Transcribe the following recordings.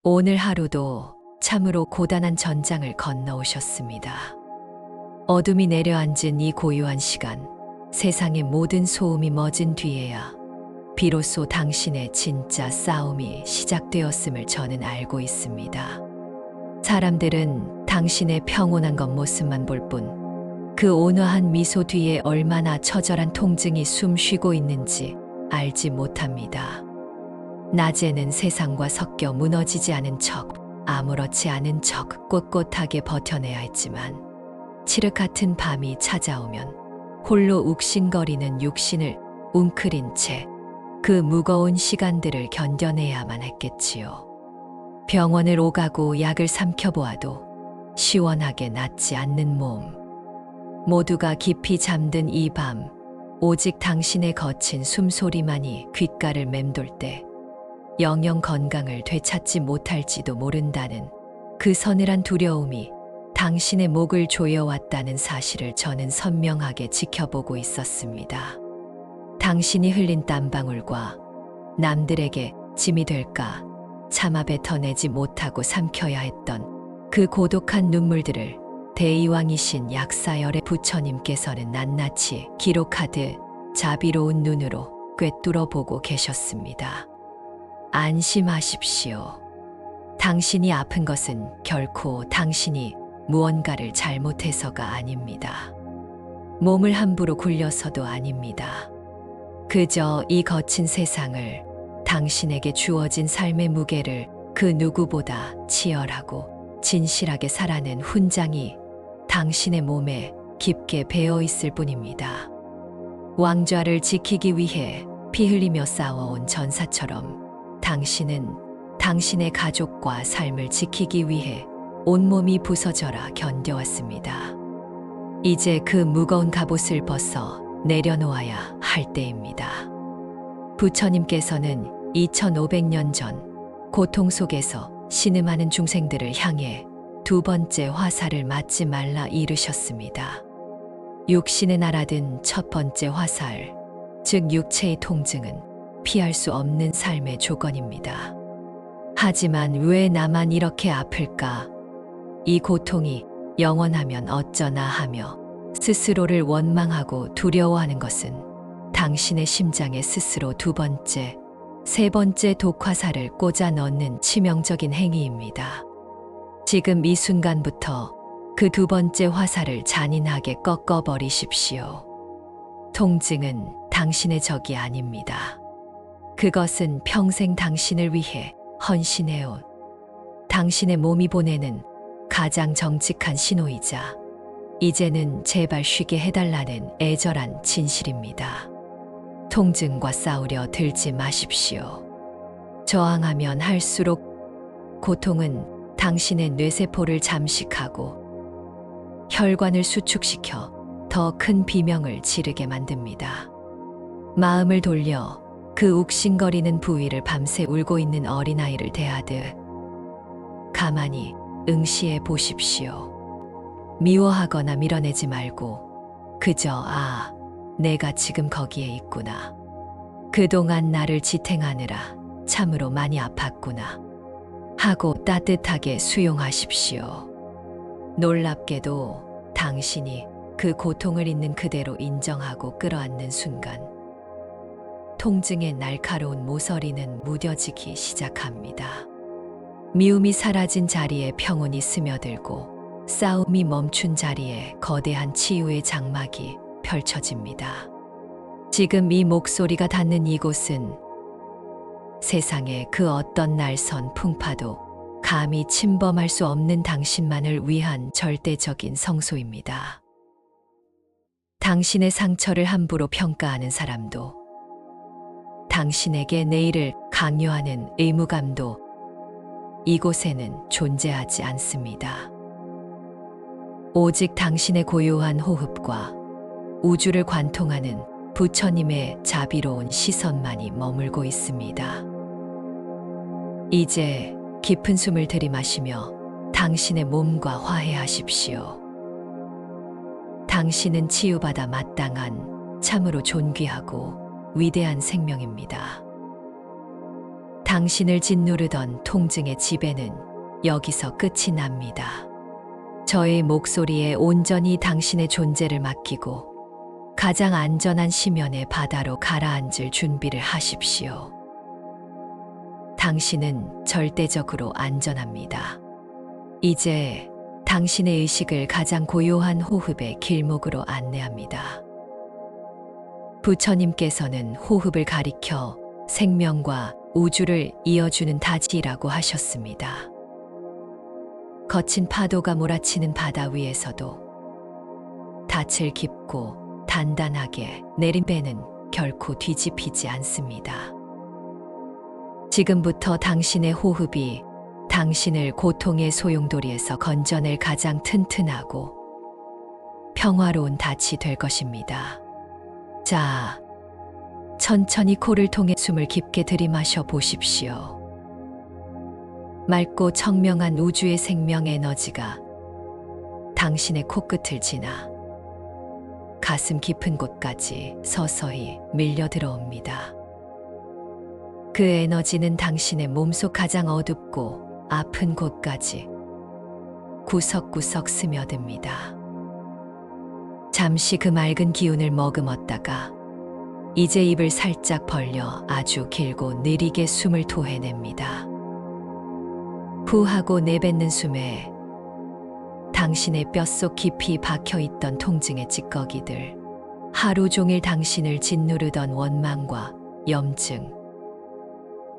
오늘 하루도 참으로 고단한 전장을 건너오셨습니다. 어둠이 내려앉은 이 고요한 시간, 세상의 모든 소음이 멎은 뒤에야 비로소 당신의 진짜 싸움이 시작되었음을 저는 알고 있습니다. 사람들은 당신의 평온한 겉모습만 볼 뿐, 그 온화한 미소 뒤에 얼마나 처절한 통증이 숨쉬고 있는지 알지 못합니다. 낮에는 세상과 섞여 무너지지 않은 척, 아무렇지 않은 척 꼿꼿하게 버텨내야 했지만, 칠흑 같은 밤이 찾아오면 홀로 욱신거리는 육신을 웅크린 채 그 무거운 시간들을 견뎌내야만 했겠지요. 병원을 오가고 약을 삼켜보아도 시원하게 낫지 않는 몸. 모두가 깊이 잠든 이 밤, 오직 당신의 거친 숨소리만이 귓가를 맴돌 때 영영 건강을 되찾지 못할지도 모른다는 그 서늘한 두려움이 당신의 목을 조여왔다는 사실을 저는 선명하게 지켜보고 있었습니다. 당신이 흘린 땀방울과 남들에게 짐이 될까 차마 뱉어내지 못하고 삼켜야 했던 그 고독한 눈물들을 대이왕이신 약사열의 부처님께서는 낱낱이 기록하듯 자비로운 눈으로 꿰뚫어 보고 계셨습니다. 안심하십시오. 당신이 아픈 것은 결코 당신이 무언가를 잘못해서가 아닙니다. 몸을 함부로 굴려서도 아닙니다. 그저 이 거친 세상을, 당신에게 주어진 삶의 무게를 그 누구보다 치열하고 진실하게 살아낸 훈장이 당신의 몸에 깊게 배어 있을 뿐입니다. 왕좌를 지키기 위해 피 흘리며 싸워온 전사처럼 당신은 당신의 가족과 삶을 지키기 위해 온몸이 부서져라 견뎌왔습니다. 이제 그 무거운 갑옷을 벗어 내려놓아야 할 때입니다. 부처님께서는 2500년 전 고통 속에서 신음하는 중생들을 향해 두 번째 화살을 맞지 말라 이르셨습니다. 육신의 날아든 첫 번째 화살, 즉 육체의 통증은 피할 수 없는 삶의 조건입니다. 하지만 왜 나만 이렇게 아플까? 이 고통이 영원하면 어쩌나 하며 스스로를 원망하고 두려워하는 것은 당신의 심장에 스스로 두 번째, 세 번째 독화살을 꽂아 넣는 치명적인 행위입니다. 지금 이 순간부터 그 두 번째 화살을 잔인하게 꺾어버리십시오. 통증은 당신의 적이 아닙니다. 그것은 평생 당신을 위해 헌신해온 당신의 몸이 보내는 가장 정직한 신호이자 이제는 제발 쉬게 해달라는 애절한 진실입니다. 통증과 싸우려 들지 마십시오. 저항하면 할수록 고통은 당신의 뇌세포를 잠식하고 혈관을 수축시켜 더 큰 비명을 지르게 만듭니다. 마음을 돌려 그 욱신거리는 부위를 밤새 울고 있는 어린아이를 대하듯 가만히 응시해 보십시오. 미워하거나 밀어내지 말고 그저 내가 지금 거기에 있구나. 그동안 나를 지탱하느라 참으로 많이 아팠구나 하고 따뜻하게 수용하십시오. 놀랍게도 당신이 그 고통을 있는 그대로 인정하고 끌어안는 순간 통증의 날카로운 모서리는 무뎌지기 시작합니다. 미움이 사라진 자리에 평온이 스며들고 싸움이 멈춘 자리에 거대한 치유의 장막이 펼쳐집니다. 지금 이 목소리가 닿는 이곳은 세상의 그 어떤 날선 풍파도 감히 침범할 수 없는 당신만을 위한 절대적인 성소입니다. 당신의 상처를 함부로 평가하는 사람도, 당신에게 내일을 강요하는 의무감도 이곳에는 존재하지 않습니다. 오직 당신의 고요한 호흡과 우주를 관통하는 부처님의 자비로운 시선만이 머물고 있습니다. 이제 깊은 숨을 들이마시며 당신의 몸과 화해하십시오. 당신은 치유받아 마땅한 참으로 존귀하고 위대한 생명입니다. 당신을 짓누르던 통증의 지배는 여기서 끝이 납니다. 저의 목소리에 온전히 당신의 존재를 맡기고 가장 안전한 심연의 바다로 가라앉을 준비를 하십시오. 당신은 절대적으로 안전합니다. 이제 당신의 의식을 가장 고요한 호흡의 길목으로 안내합니다. 부처님께서는 호흡을 가리켜 생명과 우주를 이어주는 다지라고 하셨습니다. 거친 파도가 몰아치는 바다 위에서도 닻을 깊고 단단하게 내린 배는 결코 뒤집히지 않습니다. 지금부터 당신의 호흡이 당신을 고통의 소용돌이에서 건져낼 가장 튼튼하고 평화로운 닻이 될 것입니다. 자, 천천히 코를 통해 숨을 깊게 들이마셔 보십시오. 맑고 청명한 우주의 생명 에너지가 당신의 코끝을 지나 가슴 깊은 곳까지 서서히 밀려 들어옵니다. 그 에너지는 당신의 몸속 가장 어둡고 아픈 곳까지 구석구석 스며듭니다. 잠시 그 맑은 기운을 머금었다가 이제 입을 살짝 벌려 아주 길고 느리게 숨을 토해냅니다. 후 하고 내뱉는 숨에 당신의 뼛속 깊이 박혀있던 통증의 찌꺼기들, 하루 종일 당신을 짓누르던 원망과 염증,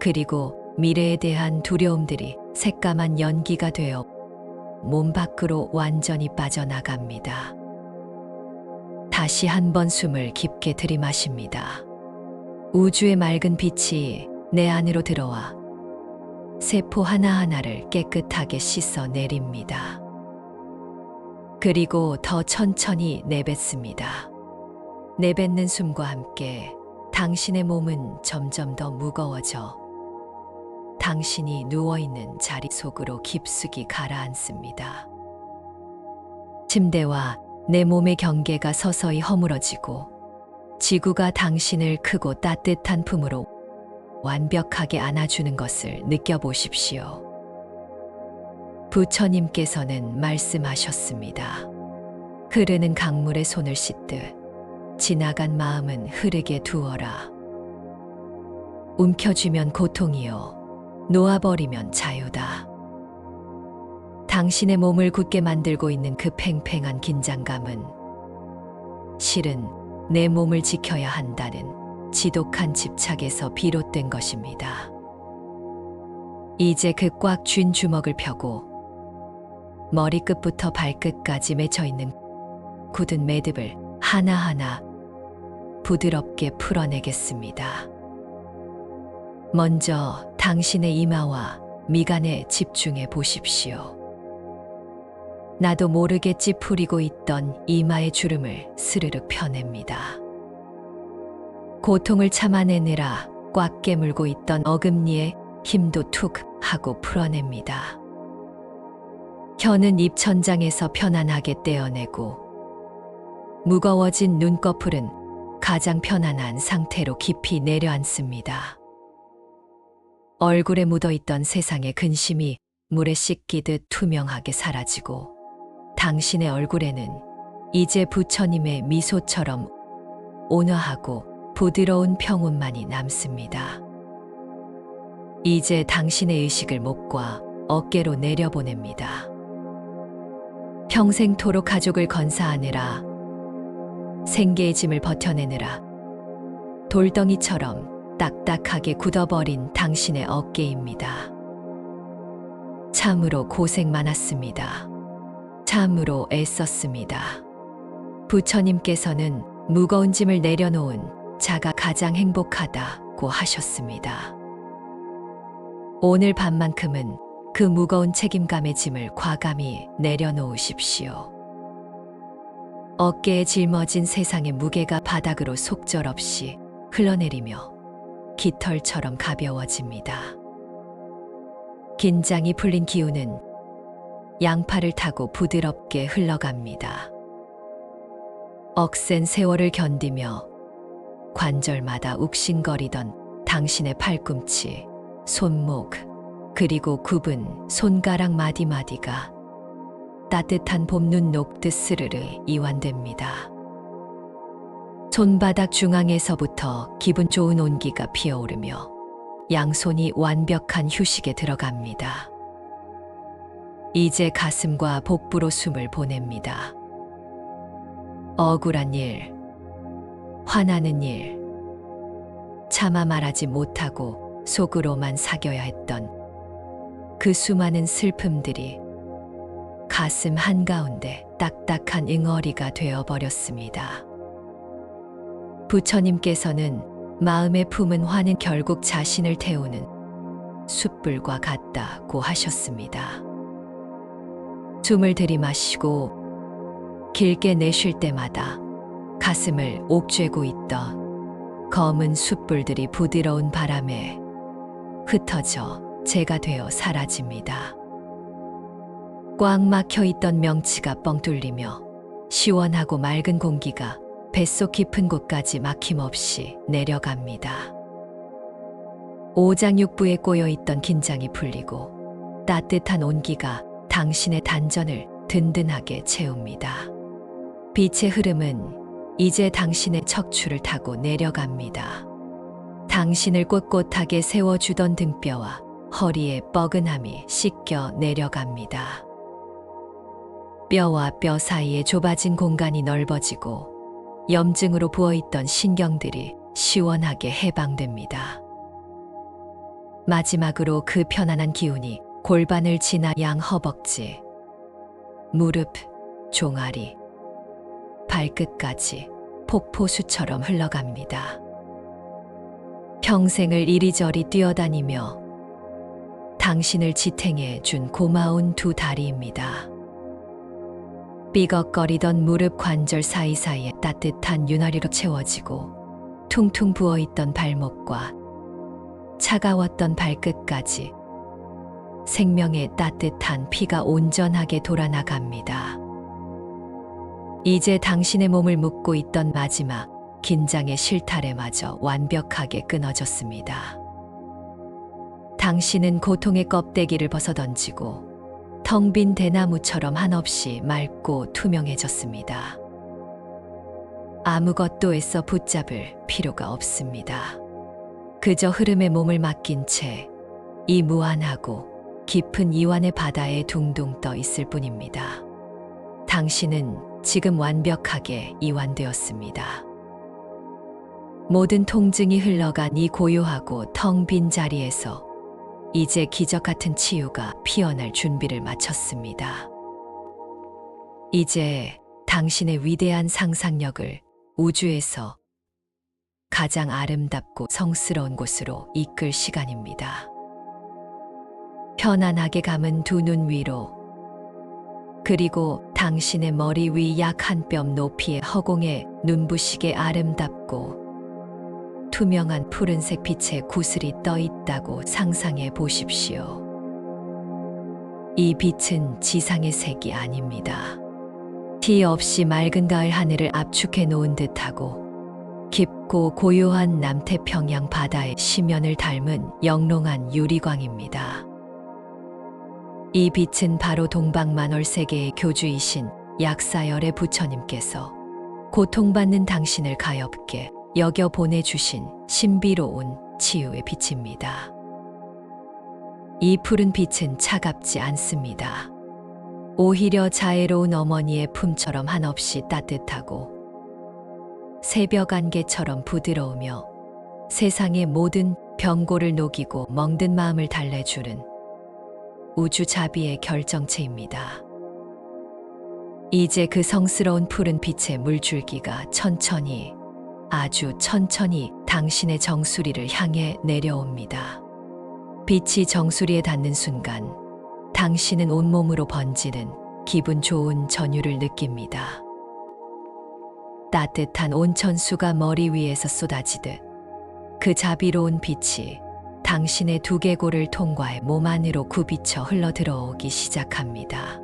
그리고 미래에 대한 두려움들이 새까만 연기가 되어 몸 밖으로 완전히 빠져나갑니다. 다시 한 번 숨을 깊게 들이마십니다. 우주의 맑은 빛이 내 안으로 들어와 세포 하나하나를 깨끗하게 씻어 내립니다. 그리고 더 천천히 내뱉습니다. 내뱉는 숨과 함께 당신의 몸은 점점 더 무거워져 당신이 누워있는 자리 속으로 깊숙이 가라앉습니다. 침대와 내 몸의 경계가 서서히 허물어지고 지구가 당신을 크고 따뜻한 품으로 완벽하게 안아주는 것을 느껴보십시오. 부처님께서는 말씀하셨습니다. 흐르는 강물에 손을 씻듯 지나간 마음은 흐르게 두어라. 움켜쥐면 고통이요, 놓아버리면 자유다. 당신의 몸을 굳게 만들고 있는 그 팽팽한 긴장감은 실은 내 몸을 지켜야 한다는 지독한 집착에서 비롯된 것입니다. 이제 그 꽉 쥔 주먹을 펴고 머리끝부터 발끝까지 맺혀있는 굳은 매듭을 하나하나 부드럽게 풀어내겠습니다. 먼저 당신의 이마와 미간에 집중해 보십시오. 나도 모르게 찌푸리고 있던 이마의 주름을 스르륵 펴냅니다. 고통을 참아내느라 꽉 깨물고 있던 어금니에 힘도 툭 하고 풀어냅니다. 혀는 입천장에서 편안하게 떼어내고 무거워진 눈꺼풀은 가장 편안한 상태로 깊이 내려앉습니다. 얼굴에 묻어있던 세상의 근심이 물에 씻기듯 투명하게 사라지고 당신의 얼굴에는 이제 부처님의 미소처럼 온화하고 부드러운 평온만이 남습니다. 이제 당신의 의식을 목과 어깨로 내려보냅니다. 평생토록 가족을 건사하느라, 생계의 짐을 버텨내느라 돌덩이처럼 딱딱하게 굳어버린 당신의 어깨입니다. 참으로 고생 많았습니다. 참으로 애썼습니다. 부처님께서는 무거운 짐을 내려놓은 자가 가장 행복하다고 하셨습니다. 오늘 밤만큼은 그 무거운 책임감의 짐을 과감히 내려놓으십시오. 어깨에 짊어진 세상의 무게가 바닥으로 속절없이 흘러내리며 깃털처럼 가벼워집니다. 긴장이 풀린 기운은 양팔을 타고 부드럽게 흘러갑니다. 억센 세월을 견디며 관절마다 욱신거리던 당신의 팔꿈치, 손목, 그리고 굽은 손가락 마디마디가 따뜻한 봄눈 녹듯 스르르 이완됩니다. 손바닥 중앙에서부터 기분 좋은 온기가 피어오르며 양손이 완벽한 휴식에 들어갑니다. 이제 가슴과 복부로 숨을 보냅니다. 억울한 일, 화나는 일, 차마 말하지 못하고 속으로만 사겨야 했던 그 수많은 슬픔들이 가슴 한가운데 딱딱한 응어리가 되어버렸습니다. 부처님께서는 마음에 품은 화는 결국 자신을 태우는 숯불과 같다고 하셨습니다. 숨을 들이마시고 길게 내쉴 때마다 가슴을 옥죄고 있던 검은 숯불들이 부드러운 바람에 흩어져 재가 되어 사라집니다. 꽉 막혀 있던 명치가 뻥 뚫리며 시원하고 맑은 공기가 뱃속 깊은 곳까지 막힘없이 내려갑니다. 오장육부에 꼬여있던 긴장이 풀리고 따뜻한 온기가 당신의 단전을 든든하게 채웁니다. 빛의 흐름은 이제 당신의 척추를 타고 내려갑니다. 당신을 꼿꼿하게 세워주던 등뼈와 허리의 뻐근함이 씻겨 내려갑니다. 뼈와 뼈 사이에 좁아진 공간이 넓어지고 염증으로 부어있던 신경들이 시원하게 해방됩니다. 마지막으로 그 편안한 기운이 골반을 지나 양 허벅지, 무릎, 종아리, 발끝까지 폭포수처럼 흘러갑니다. 평생을 이리저리 뛰어다니며 당신을 지탱해 준 고마운 두 다리입니다. 삐걱거리던 무릎 관절 사이사이에 따뜻한 윤활유로 채워지고 퉁퉁 부어있던 발목과 차가웠던 발끝까지 생명의 따뜻한 피가 온전하게 돌아나갑니다. 이제 당신의 몸을 묶고 있던 마지막 긴장의 실타래마저 완벽하게 끊어졌습니다. 당신은 고통의 껍데기를 벗어던지고 텅 빈 대나무처럼 한없이 맑고 투명해졌습니다. 아무것도 애써 붙잡을 필요가 없습니다. 그저 흐름에 몸을 맡긴 채 이 무한하고 깊은 이완의 바다에 둥둥 떠 있을 뿐입니다. 당신은 지금 완벽하게 이완되었습니다. 모든 통증이 흘러간 이 고요하고 텅 빈 자리에서 이제 기적 같은 치유가 피어날 준비를 마쳤습니다. 이제 당신의 위대한 상상력을 우주에서 가장 아름답고 성스러운 곳으로 이끌 시간입니다. 편안하게 감은 두 눈 위로, 그리고 당신의 머리 위 약 한 뼘 높이의 허공에 눈부시게 아름답고 투명한 푸른색 빛의 구슬이 떠 있다고 상상해 보십시오. 이 빛은 지상의 색이 아닙니다. 티 없이 맑은 가을 하늘을 압축해 놓은 듯하고 깊고 고요한 남태평양 바다의 심연을 닮은 영롱한 유리광입니다. 이 빛은 바로 동방만월세계의 교주이신 약사열의 부처님께서 고통받는 당신을 가엾게 여겨 보내주신 신비로운 치유의 빛입니다. 이 푸른 빛은 차갑지 않습니다. 오히려 자애로운 어머니의 품처럼 한없이 따뜻하고 새벽 안개처럼 부드러우며 세상의 모든 병고를 녹이고 멍든 마음을 달래주는 우주 자비의 결정체입니다. 이제 그 성스러운 푸른 빛의 물줄기가 천천히, 아주 천천히 당신의 정수리를 향해 내려옵니다. 빛이 정수리에 닿는 순간 당신은 온몸으로 번지는 기분 좋은 전율을 느낍니다. 따뜻한 온천수가 머리 위에서 쏟아지듯 그 자비로운 빛이 당신의 두개골을 통과해 몸 안으로 굽이쳐 흘러들어오기 시작합니다.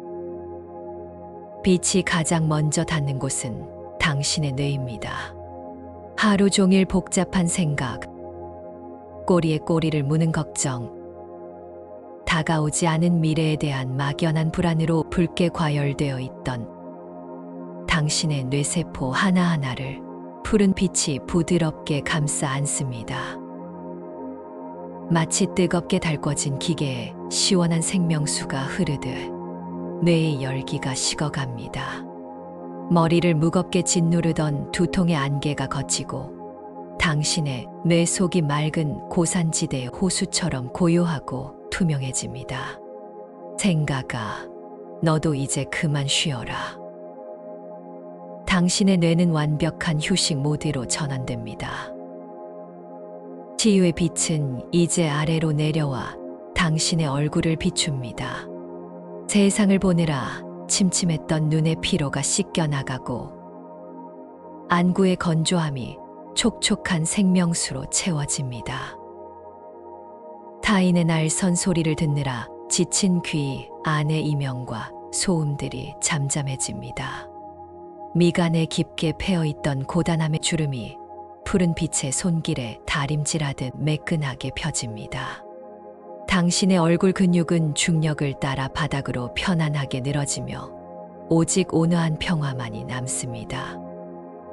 빛이 가장 먼저 닿는 곳은 당신의 뇌입니다. 하루 종일 복잡한 생각, 꼬리에 꼬리를 무는 걱정, 다가오지 않은 미래에 대한 막연한 불안으로 붉게 과열되어 있던 당신의 뇌세포 하나하나를 푸른 빛이 부드럽게 감싸 안습니다. 마치 뜨겁게 달궈진 기계에 시원한 생명수가 흐르듯 뇌의 열기가 식어갑니다. 머리를 무겁게 짓누르던 두통의 안개가 걷히고 당신의 뇌 속이 맑은 고산지대의 호수처럼 고요하고 투명해집니다. 생각아, 너도 이제 그만 쉬어라. 당신의 뇌는 완벽한 휴식 모드로 전환됩니다. 치유의 빛은 이제 아래로 내려와 당신의 얼굴을 비춥니다. 세상을 보느라 침침했던 눈의 피로가 씻겨나가고 안구의 건조함이 촉촉한 생명수로 채워집니다. 타인의 날선 소리를 듣느라 지친 귀 안의 이명과 소음들이 잠잠해집니다. 미간에 깊게 패어있던 고단함의 주름이 푸른 빛의 손길에 다림질하듯 매끈하게 펴집니다. 당신의 얼굴 근육은 중력을 따라 바닥으로 편안하게 늘어지며 오직 온화한 평화만이 남습니다.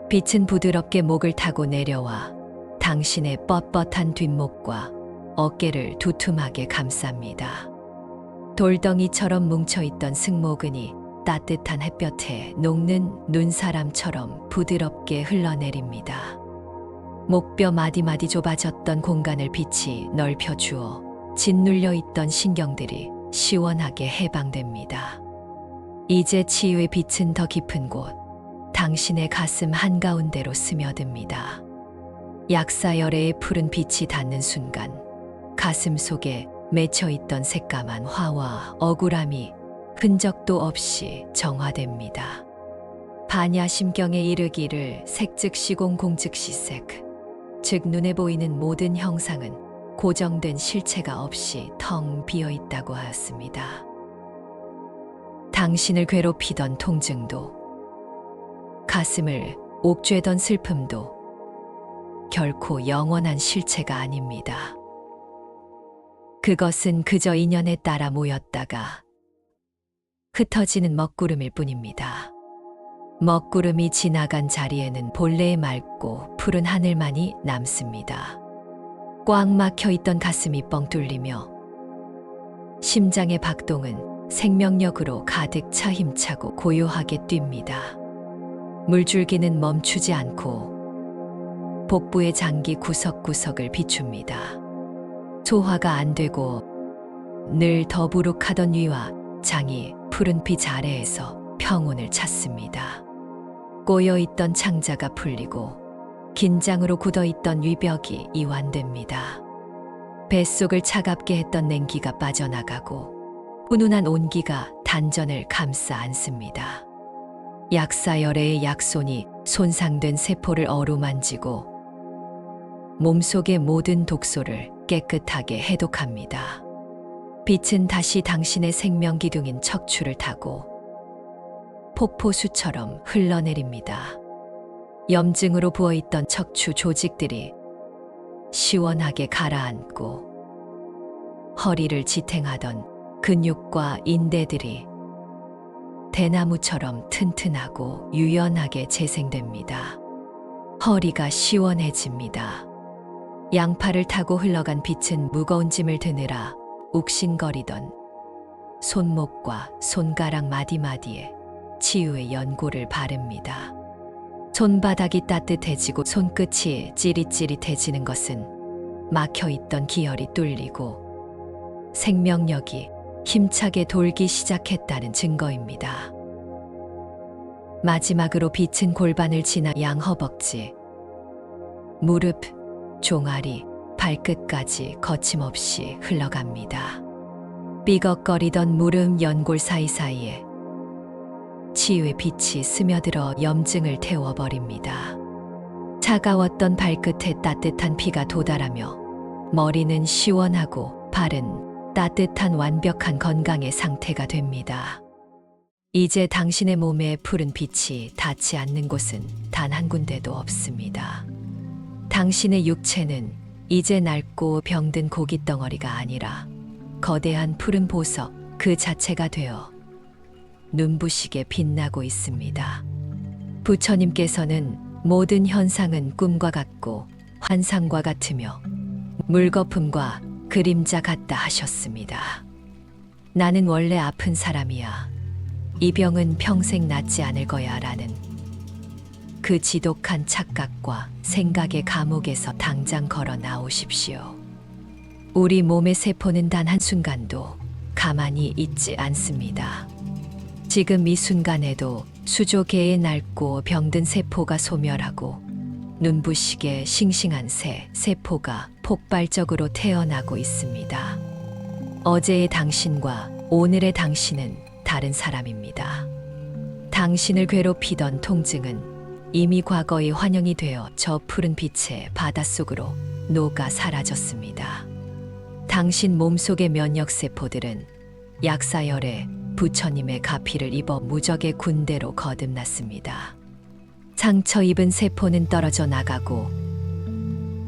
빛은 부드럽게 목을 타고 내려와 당신의 뻣뻣한 뒷목과 어깨를 두툼하게 감쌉니다. 돌덩이처럼 뭉쳐있던 승모근이 따뜻한 햇볕에 녹는 눈사람처럼 부드럽게 흘러내립니다. 목뼈 마디마디 좁아졌던 공간을 빛이 넓혀주어 짓눌려 있던 신경들이 시원하게 해방됩니다. 이제 치유의 빛은 더 깊은 곳, 당신의 가슴 한가운데로 스며듭니다. 약사열애의 푸른 빛이 닿는 순간 가슴 속에 맺혀있던 새까만 화와 억울함이 흔적도 없이 정화됩니다. 반야심경에 이르기를 색즉시공 공즉시색, 즉 눈에 보이는 모든 형상은 고정된 실체가 없이 텅 비어있다고 하였습니다. 당신을 괴롭히던 통증도, 가슴을 옥죄던 슬픔도 결코 영원한 실체가 아닙니다. 그것은 그저 인연에 따라 모였다가 흩어지는 먹구름일 뿐입니다. 먹구름이 지나간 자리에는 본래의 맑고 푸른 하늘만이 남습니다. 꽉 막혀 있던 가슴이 뻥 뚫리며 심장의 박동은 생명력으로 가득 차 힘차고 고요하게 뜁니다. 물줄기는 멈추지 않고 복부의 장기 구석구석을 비춥니다. 소화가 안 되고 늘 더부룩하던 위와 장이 푸른 빛 아래에서 평온을 찾습니다. 꼬여있던 창자가 풀리고 긴장으로 굳어있던 위벽이 이완됩니다. 뱃속을 차갑게 했던 냉기가 빠져나가고 훈훈한 온기가 단전을 감싸 안습니다. 약사열애의 약손이 손상된 세포를 어루만지고 몸속의 모든 독소를 깨끗하게 해독합니다. 빛은 다시 당신의 생명 기둥인 척추를 타고 폭포수처럼 흘러내립니다. 염증으로 부어있던 척추 조직들이 시원하게 가라앉고 허리를 지탱하던 근육과 인대들이 대나무처럼 튼튼하고 유연하게 재생됩니다. 허리가 시원해집니다. 양팔을 타고 흘러간 빛은 무거운 짐을 드느라 욱신거리던 손목과 손가락 마디마디에 치유의 연고를 바릅니다. 손바닥이 따뜻해지고 손끝이 찌릿찌릿해지는 것은 막혀있던 기혈이 뚫리고 생명력이 힘차게 돌기 시작했다는 증거입니다. 마지막으로 빛은 골반을 지나 양허벅지, 무릎, 종아리, 발끝까지 거침없이 흘러갑니다. 삐걱거리던 무릎 연골 사이사이에 치유의 빛이 스며들어 염증을 태워버립니다. 차가웠던 발끝에 따뜻한 피가 도달하며 머리는 시원하고 발은 따뜻한 완벽한 건강의 상태가 됩니다. 이제 당신의 몸에 푸른 빛이 닿지 않는 곳은 단 한 군데도 없습니다. 당신의 육체는 이제 낡고 병든 고깃덩어리가 아니라 거대한 푸른 보석 그 자체가 되어 눈부시게 빛나고 있습니다. 부처님께서는 모든 현상은 꿈과 같고 환상과 같으며 물거품과 그림자 같다 하셨습니다. 나는 원래 아픈 사람이야. 이 병은 평생 낫지 않을 거야 라는 그 지독한 착각과 생각의 감옥에서 당장 걸어 나오십시오. 우리 몸의 세포는 단 한순간도 가만히 있지 않습니다. 지금 이 순간에도 수조 개의 낡고 병든 세포가 소멸하고 눈부시게 싱싱한 새 세포가 폭발적으로 태어나고 있습니다. 어제의 당신과 오늘의 당신은 다른 사람입니다. 당신을 괴롭히던 통증은 이미 과거의 환영이 되어 저 푸른 빛의 바닷속으로 녹아 사라졌습니다. 당신 몸속의 면역세포들은 약사열에 부처님의 가피를 입어 무적의 군대로 거듭났습니다. 상처 입은 세포는 떨어져 나가고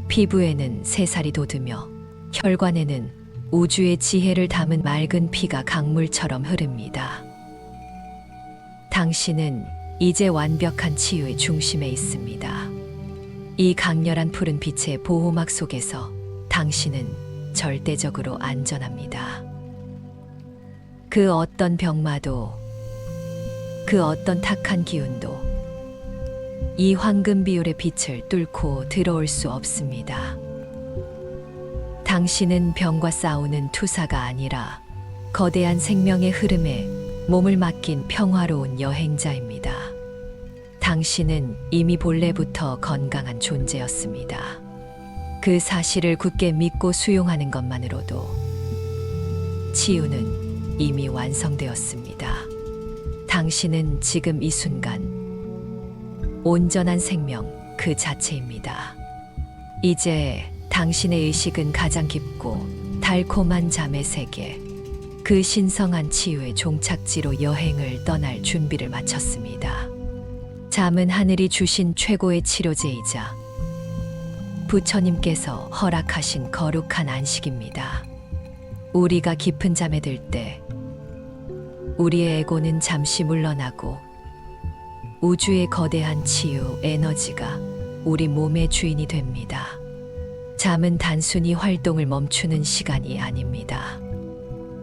피부에는 새살이 돋으며 혈관에는 우주의 지혜를 담은 맑은 피가 강물처럼 흐릅니다. 당신은 이제 완벽한 치유의 중심에 있습니다. 이 강렬한 푸른 빛의 보호막 속에서 당신은 절대적으로 안전합니다. 그 어떤 병마도, 그 어떤 탁한 기운도 이 황금 비율의 빛을 뚫고 들어올 수 없습니다. 당신은 병과 싸우는 투사가 아니라 거대한 생명의 흐름에 몸을 맡긴 평화로운 여행자입니다. 당신은 이미 본래부터 건강한 존재였습니다. 그 사실을 굳게 믿고 수용하는 것만으로도 치유는 이미 완성되었습니다. 당신은 지금 이 순간 온전한 생명 그 자체입니다. 이제 당신의 의식은 가장 깊고 달콤한 잠의 세계, 그 신성한 치유의 종착지로 여행을 떠날 준비를 마쳤습니다. 잠은 하늘이 주신 최고의 치료제이자 부처님께서 허락하신 거룩한 안식입니다. 우리가 깊은 잠에 들 때 우리의 에고는 잠시 물러나고 우주의 거대한 치유 에너지가 우리 몸의 주인이 됩니다. 잠은 단순히 활동을 멈추는 시간이 아닙니다.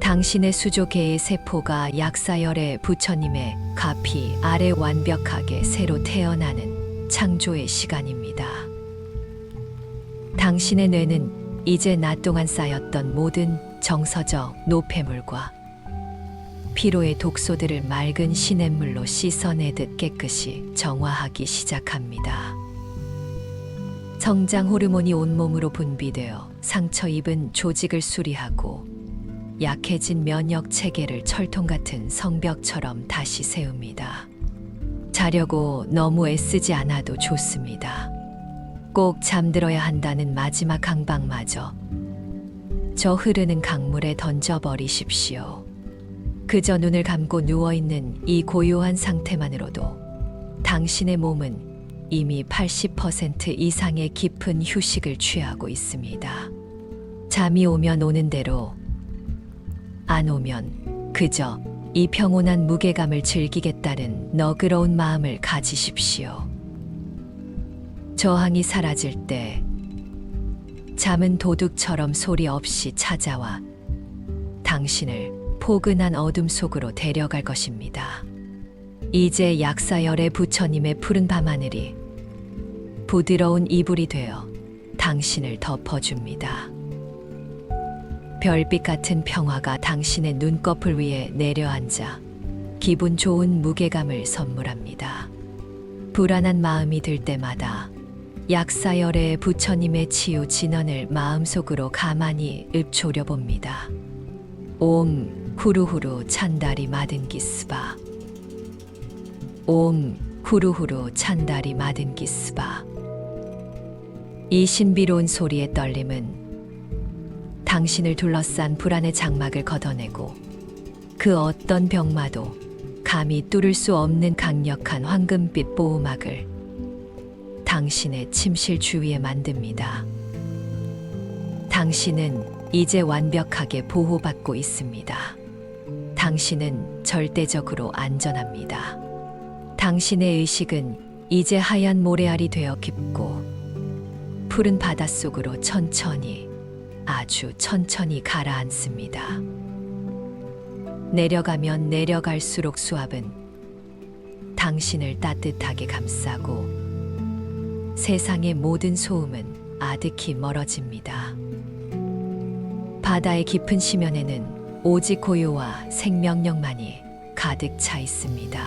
당신의 수조개의 세포가 약사열의 부처님의 가피 아래 완벽하게 새로 태어나는 창조의 시간입니다. 당신의 뇌는 이제 낮 동안 쌓였던 모든 정서적 노폐물과 피로의 독소들을 맑은 시냇물로 씻어내듯 깨끗이 정화하기 시작합니다. 성장 호르몬이 온몸으로 분비되어 상처 입은 조직을 수리하고 약해진 면역 체계를 철통 같은 성벽처럼 다시 세웁니다. 자려고 너무 애쓰지 않아도 좋습니다. 꼭 잠들어야 한다는 마지막 강박마저 저 흐르는 강물에 던져버리십시오. 그저 눈을 감고 누워있는 이 고요한 상태만으로도 당신의 몸은 이미 80% 이상의 깊은 휴식을 취하고 있습니다. 잠이 오면 오는 대로, 안 오면 그저 이 평온한 무게감을 즐기겠다는 너그러운 마음을 가지십시오. 저항이 사라질 때 잠은 도둑처럼 소리 없이 찾아와 당신을 포근한 어둠 속으로 데려갈 것입니다. 이제 약사열의 부처님의 푸른 밤하늘이 부드러운 이불이 되어 당신을 덮어줍니다. 별빛 같은 평화가 당신의 눈꺼풀 위에 내려앉아 기분 좋은 무게감을 선물합니다. 불안한 마음이 들 때마다 약사열의 부처님의 치유 진언을 마음속으로 가만히 읊조려 봅니다. 옴 후루후루 찬다리 마든기스바. 옴 후루후루 찬다리 마든기스바. 이 신비로운 소리의 떨림은 당신을 둘러싼 불안의 장막을 걷어내고 그 어떤 병마도 감히 뚫을 수 없는 강력한 황금빛 보호막을 당신의 침실 주위에 만듭니다. 당신은 이제 완벽하게 보호받고 있습니다. 당신은 절대적으로 안전합니다. 당신의 의식은 이제 하얀 모래알이 되어 깊고 푸른 바닷속으로 천천히, 아주 천천히 가라앉습니다. 내려가면 내려갈수록 수압은 당신을 따뜻하게 감싸고 세상의 모든 소음은 아득히 멀어집니다. 바다의 깊은 심연에는 오직 고요와 생명력만이 가득 차 있습니다.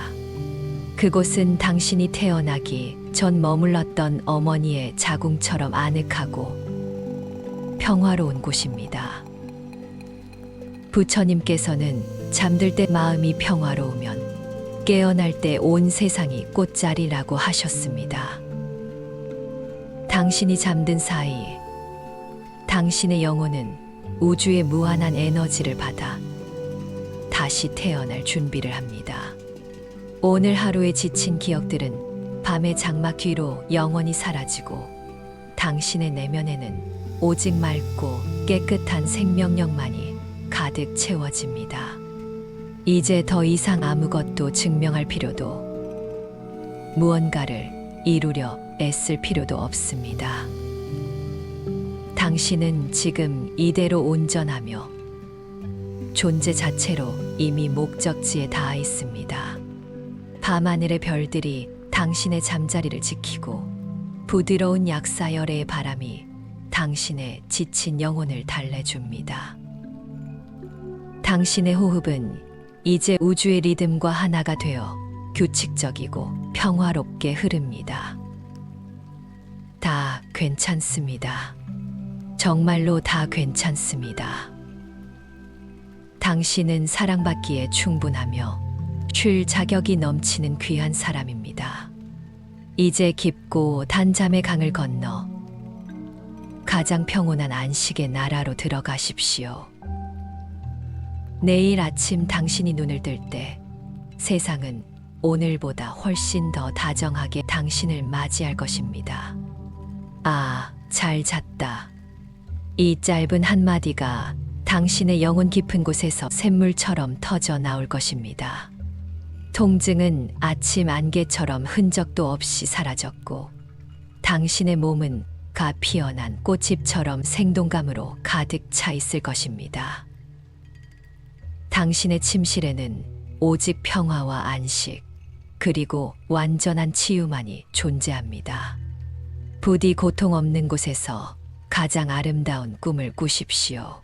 그곳은 당신이 태어나기 전 머물렀던 어머니의 자궁처럼 아늑하고 평화로운 곳입니다. 부처님께서는 잠들 때 마음이 평화로우면 깨어날 때 온 세상이 꽃자리라고 하셨습니다. 당신이 잠든 사이 당신의 영혼은 우주의 무한한 에너지를 받아 다시 태어날 준비를 합니다. 오늘 하루에 지친 기억들은 밤의 장막 뒤로 영원히 사라지고 당신의 내면에는 오직 맑고 깨끗한 생명력만이 가득 채워집니다. 이제 더 이상 아무것도 증명할 필요도 무언가를 이루려 애쓸 필요도 없습니다. 당신은 지금 이대로 온전하며 존재 자체로 이미 목적지에 닿아 있습니다. 밤하늘의 별들이 당신의 잠자리를 지키고 부드러운 약사열의 바람이 당신의 지친 영혼을 달래줍니다. 당신의 호흡은 이제 우주의 리듬과 하나가 되어 규칙적이고 평화롭게 흐릅니다. 다 괜찮습니다. 정말로 다 괜찮습니다. 당신은 사랑받기에 충분하며 쉴 자격이 넘치는 귀한 사람입니다. 이제 깊고 단잠의 강을 건너 가장 평온한 안식의 나라로 들어가십시오. 내일 아침 당신이 눈을 뜰 때 세상은 오늘보다 훨씬 더 다정하게 당신을 맞이할 것입니다. 아, 잘 잤다. 이 짧은 한마디가 당신의 영혼 깊은 곳에서 샘물처럼 터져 나올 것입니다. 통증은 아침 안개처럼 흔적도 없이 사라졌고 당신의 몸은 가 피어난 꽃잎처럼 생동감으로 가득 차 있을 것입니다. 당신의 침실에는 오직 평화와 안식, 그리고 완전한 치유만이 존재합니다. 부디 고통 없는 곳에서 가장 아름다운 꿈을 꾸십시오.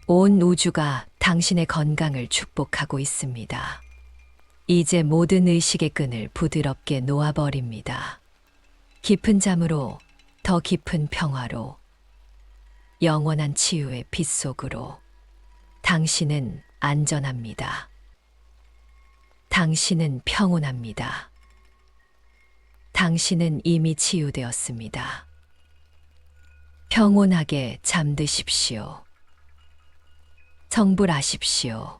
온 우주가 당신의 건강을 축복하고 있습니다. 이제 모든 의식의 끈을 부드럽게 놓아버립니다. 깊은 잠으로, 더 깊은 평화로, 영원한 치유의 빛 속으로 당신은 안전합니다. 당신은 평온합니다. 당신은 이미 치유되었습니다. 평온하게 잠드십시오. 성불하십시오.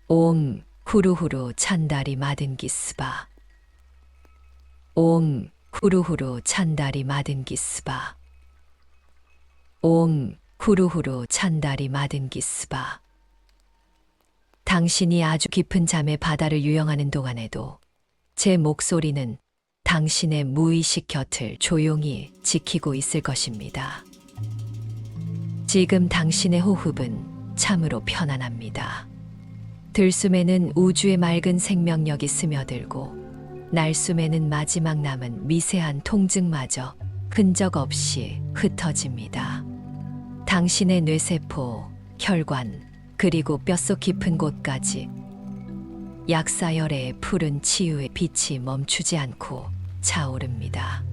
옴 후루후루 찬다리 마든기 스바. 옴 후루후루 찬다리 마든기 스바. 옴 후루후루 찬다리 마든기 스바. 당신이 아주 깊은 잠의 바다를 유영하는 동안에도 제 목소리는 당신의 무의식 곁을 조용히 지키고 있을 것입니다. 지금 당신의 호흡은 참으로 편안합니다. 들숨에는 우주의 맑은 생명력이 스며들고 날숨에는 마지막 남은 미세한 통증마저 흔적 없이 흩어집니다. 당신의 뇌세포, 혈관, 그리고 뼛속 깊은 곳까지 약사열의 푸른 치유의 빛이 멈추지 않고 차오릅니다.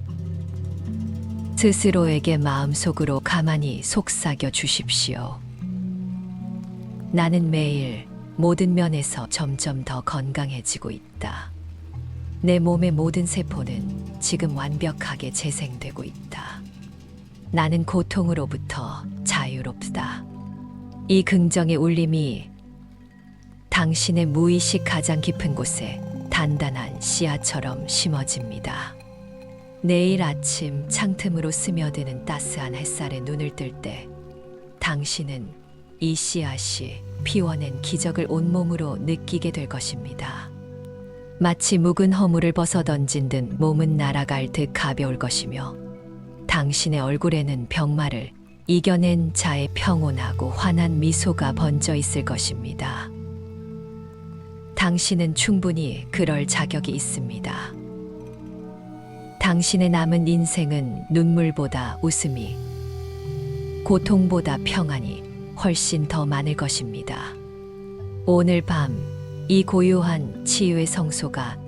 스스로에게 마음속으로 가만히 속삭여 주십시오. 나는 매일 모든 면에서 점점 더 건강해지고 있다. 내 몸의 모든 세포는 지금 완벽하게 재생되고 있다. 나는 고통으로부터 자유롭다. 이 긍정의 울림이 당신의 무의식 가장 깊은 곳에 단단한 씨앗처럼 심어집니다. 내일 아침 창틈으로 스며드는 따스한 햇살에 눈을 뜰 때 당신은 이 씨앗이 피워낸 기적을 온몸으로 느끼게 될 것입니다. 마치 묵은 허물을 벗어던진 듯 몸은 날아갈 듯 가벼울 것이며 당신의 얼굴에는 병마를 이겨낸 자의 평온하고 환한 미소가 번져 있을 것입니다. 당신은 충분히 그럴 자격이 있습니다. 당신의 남은 인생은 눈물보다 웃음이, 고통보다 평안이 훨씬 더 많을 것입니다. 오늘 밤 이 고요한 치유의 성소가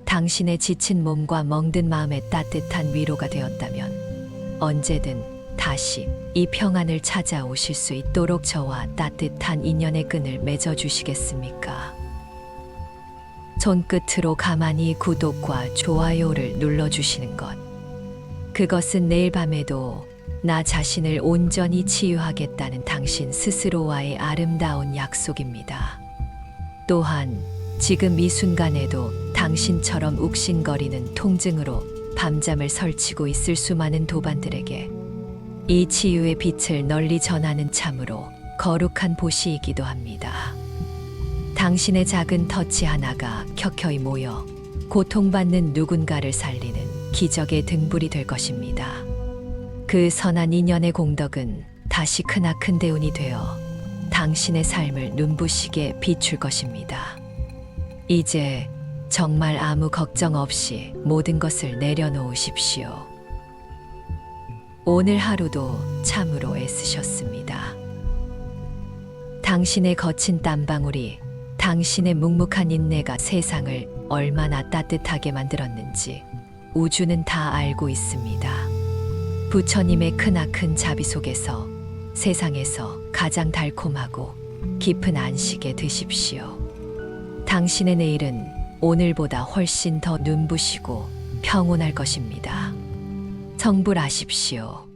당신의 지친 몸과 멍든 마음에 따뜻한 위로가 되었다면 언제든 다시 이 평안을 찾아오실 수 있도록 저와 따뜻한 인연의 끈을 맺어주시겠습니까? 손끝으로 가만히 구독과 좋아요를 눌러주시는 것. 그것은 내일 밤에도 나 자신을 온전히 치유하겠다는 당신 스스로와의 아름다운 약속입니다. 또한 지금 이 순간에도 당신처럼 욱신거리는 통증으로 밤잠을 설치고 있을 수많은 도반들에게 이 치유의 빛을 널리 전하는 참으로 거룩한 보시이기도 합니다. 당신의 작은 터치 하나가 켜켜이 모여 고통받는 누군가를 살리는 기적의 등불이 될 것입니다. 그 선한 인연의 공덕은 다시 크나큰 대운이 되어 당신의 삶을 눈부시게 비출 것입니다. 이제 정말 아무 걱정 없이 모든 것을 내려놓으십시오. 오늘 하루도 참으로 애쓰셨습니다. 당신의 거친 땀방울이, 당신의 묵묵한 인내가 세상을 얼마나 따뜻하게 만들었는지 우주는 다 알고 있습니다. 부처님의 크나큰 자비 속에서 세상에서 가장 달콤하고 깊은 안식에 드십시오. 당신의 내일은 오늘보다 훨씬 더 눈부시고 평온할 것입니다. 성불하십시오.